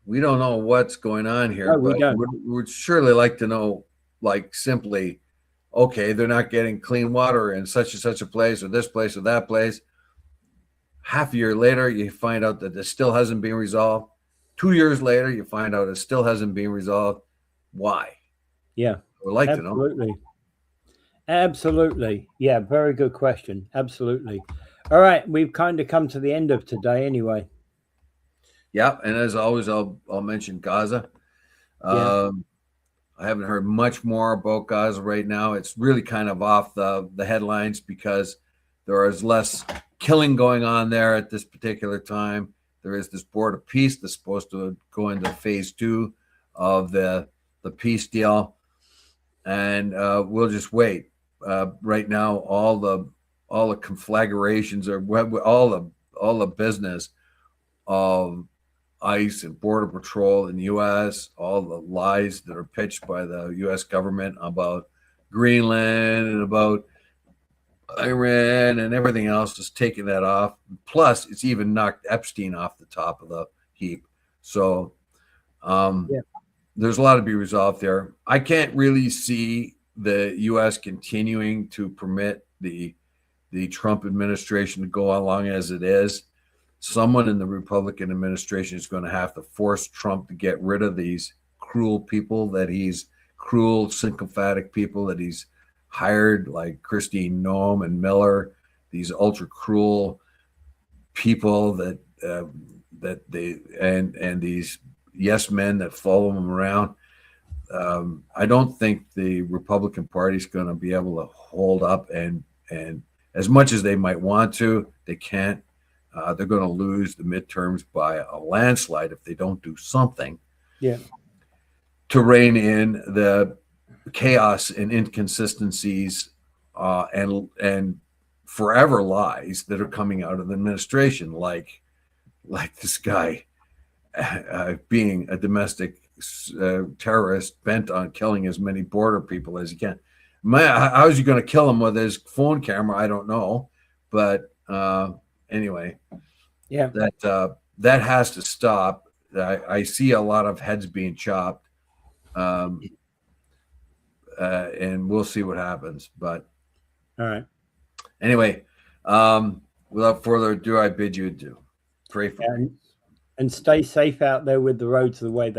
We don't know what's going on here, No, we but don't. we'd surely like to know, like, simply, okay, they're not getting clean water in such and such a place, or this place, or that place. Half a year later, you find out that this still hasn't been resolved. 2 years later, you find out it still hasn't been resolved. Why? Yeah, We'd like absolutely. Absolutely. Yeah, very good question. Absolutely. All right, we've kind of come to the end of today anyway. Yeah, and as always, I'll mention Gaza. Yeah. I haven't heard much more about Gaza right now. It's really kind of off the headlines because there is less killing going on there at this particular time. There is this board of peace that's supposed to go into phase 2 of the peace deal, and we'll just wait. Right now, all the conflagrations are all the business of ICE and Border Patrol in the U.S., all the lies that are pitched by the U.S. government about Greenland and about Iran and everything else is taking that off. Plus, it's even knocked Epstein off the top of the heap. So there's a lot to be resolved there. I can't really see the U.S. continuing to permit the Trump administration to go along as it is. Someone in the Republican administration is going to have to force Trump to get rid of these cruel people cruel, sycophantic people that he's hired, like Christine Noem and Miller, these ultra cruel people that they and these yes men that follow them around. I don't think the Republican Party is going to be able to hold up, and as much as they might want to, they can't. They're going to lose the midterms by a landslide if they don't do something to rein in the chaos and inconsistencies and forever lies that are coming out of the administration, like this guy being a domestic terrorist bent on killing as many border people as he can. How is he going to kill him with his phone camera? I don't know, but anyway, that has to stop. I see a lot of heads being chopped, and we'll see what happens. But all right. Anyway, without further ado, I bid you adieu. Pray for me. And stay safe out there with the roads the way they